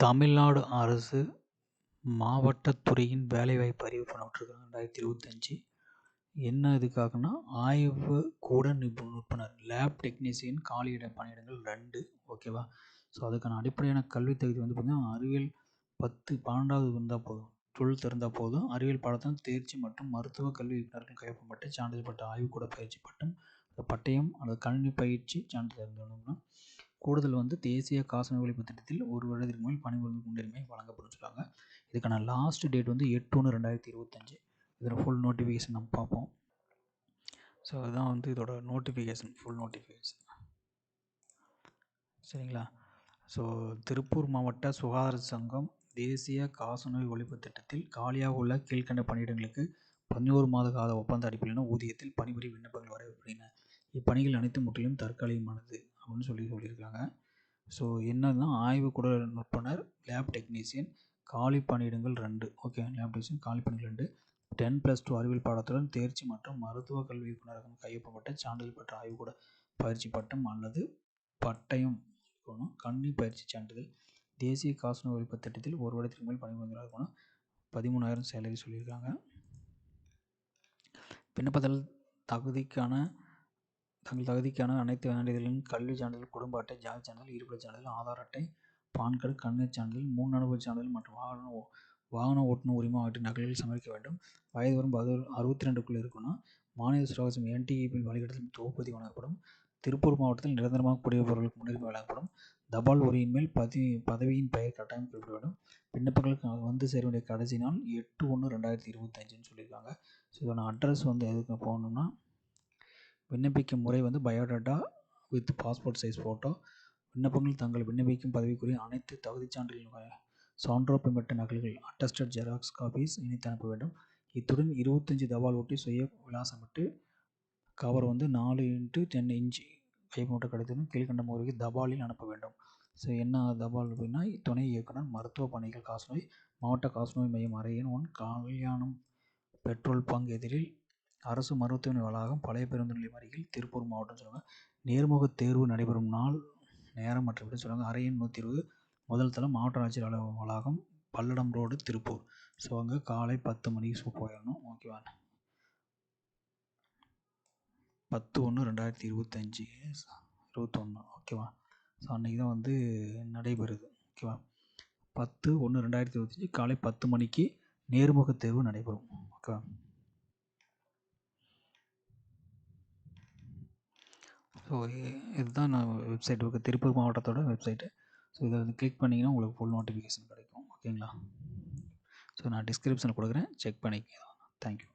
தமிழ்நாடு அரசு மாவட்டத் துறையின் வேலைவாய்ப்பு அறிவிப்பு பண்ண விட்ருக்காங்க 2025. என்ன இதுக்காகனா ஆய்வுக்கூட நிபுணர் லேப் டெக்னீசியன் காலியிட பணியிடங்கள் 2. ஓகேவா. ஸோ அதுக்கான அடிப்படையான கல்வி தகுதி வந்து பார்த்திங்கன்னா அறிவியல் 12வது இருந்தால் போதும், 12th இருந்தால் போதும். அறிவியல் பாடத்தில் தேர்ச்சி மற்றும் மருத்துவ கல்வி இயக்குநர்கள் கையொப்பமிட்டு சான்றிதழ் பெற்ற ஆய்வுக்கூட பயிற்சி பட்டயம் அல்லது கணினி பயிற்சி சான்றிதழ் இருந்ததுன்னா கூடுதல் வந்து தேசிய காசநோய் ஒழிப்பு திட்டத்தில் 1 வருடத்திற்கு மேல் பணிபுரிந்து முன்னுரிமை வழங்கப்படும் சொல்கிறாங்க. இதுக்கான லாஸ்ட் டேட் வந்து 8/1/2025. இதோட ஃபுல் நோட்டிஃபிகேஷன் நம்ம பார்ப்போம். ஸோ அதுதான் வந்து இதோட நோட்டிஃபிகேஷன், ஃபுல் நோட்டிஃபிகேஷன். சரிங்களா. ஸோ திருப்பூர் மாவட்ட சுகாதார சங்கம் தேசிய காசநோய் ஒழிப்பு திட்டத்தில் காலியாக உள்ள கீழ்கண்ட பணியிடங்களுக்கு 11 மாத கால ஒப்பந்த அடிப்படையிலான ஊதியத்தில் பணிபுரிய விண்ணப்பங்கள் வரவேற்கின்றன. இப்பணிகள் அனைத்தும் முற்றிலும் தற்காலிகமானது அப்படின்னு சொல்லியிருக்காங்க. ஸோ என்னன்னா ஆய்வுக்கூட நுட்பனர் லேப் டெக்னீசியன் காலி பணியிடங்கள் 2. ஓகே, லேப் டெக்னீசியன் காலி பணிகள் 2. 10+2 அறிவியல் பாடத்துடன் தேர்ச்சி மற்றும் மருத்துவ கல்வி இயக்குநரகம் கையொப்பமிட்ட சான்றிதழ் பெற்ற ஆய்வுக்கூட பயிற்சி பட்டம் அல்லது பட்டயம் இருக்கணும். கணினி பயிற்சி சான்றிதழ். தேசிய காசநோய் ஒழிப்பு திட்டத்தில் 1 வருடத்திற்கு மேல் பணிபுரிந்ததாக இருக்கணும். 13,000 சேலரி சொல்லியிருக்காங்க. விண்ணப்பத்தில் தங்கள் தகுதிக்கான அனைத்து சான்றிதழ்களின் கல்வி சான்றிதழ், குடும்ப அட்டை, ஜாதி சான்றிதழ், இருப்பிடச் சான்றிதழ், ஆதார் அட்டை, பான் கார்டு, கண்ணிச் சான்றிதழ், 3 அனுபவச் சான்றிதழ் மற்றும் வாகன ஓட்டுநர் உரிமம் ஆகிய நகல்களை சமர்ப்பிக்க வேண்டும். வயது வரம்பு 62க்குள் இருக்கணும். மாநில சுகாதாரம் NTEP வழிகாட்டுதல் தொகுப்பதி வழங்கப்படும். திருப்பூர் மாவட்டத்தில் நிரந்தரமாக குடியிருப்பவர்களுக்கு முன்னுரிமை வழங்கப்படும். தபால் உரையின் மேல் பதவியின் பெயர் கட்டாயம் குறிப்பிட வேண்டும். விண்ணப்பங்களுக்கு வந்து சேர வேண்டிய கடைசி நாள் 8/1/2025 சொல்லியிருக்காங்க. ஸோ இதோட அட்ரஸ் வந்து எதுக்கு போகணுன்னா விண்ணப்பிக்கும் முறை வந்து biodata with passport size photo. விண்ணப்பங்கள் தங்கள் விண்ணப்பிக்கும் பதவிக்குரிய அனைத்து தகுதி சான்றிதழ் சான்றொப்பமிட்ட நகல்கள் அட்டஸ்டட் ஜெராக்ஸ் காப்பீஸ் இணைத்து அனுப்ப வேண்டும். இத்துடன் 25 தபால் ஒட்டி சுய விலாசமிட்டு கவர் வந்து 4x10 இன்ச் கைப்பற்ற கடிதம் கீழ்கண்ட முறைக்கு தபாலில் அனுப்ப வேண்டும். ஸோ என்ன தபால் அப்படின்னா துணை இயக்குனர் மருத்துவ பணிகள் காசநோய் மாவட்ட காசநோய் மையம் அறையன் 1 கல்யாணம் பெட்ரோல் பங்க் எதிரில் அரசு மருத்துவமனை வளாகம் பழைய பேருந்து நிலையம் அருகில் திருப்பூர் மாவட்டம் சொல்லுவாங்க. நேர்முக தேர்வு நடைபெறும் நாள் நேரம் மற்றபடி சொல்லுவாங்க. அறையன் 120 முதல் தளம் மாவட்ட ஆட்சியர் வளாகம் பல்லடம் ரோடு திருப்பூர். ஸோ அங்கே காலை 10 மணிக்கு போயிடணும். ஓகேவா. 10/1/2025 21. ஓகேவா. ஸோ அன்றைக்கி தான் வந்து நடைபெறுது. ஓகேவா. 10/1/2025 காலை 10 மணிக்கு நேர்முக தேர்வு நடைபெறும். ஓகேவா. ஸோ இதுதான் நான் வெப்சைட் இருக்குது, திருப்பூர் மாவட்டத்தோட வெப்சைட்டு. ஸோ இதை வந்து கிளிக் பண்ணிங்கன்னா உங்களுக்கு ஃபுல் நோட்டிஃபிகேஷன் கிடைக்கும். ஓகேங்களா. ஸோ நான் டிஸ்கிரிப்ஷனில் கொடுக்குறேன், செக் பண்ணிக்கலாம். தேங்க்யூ.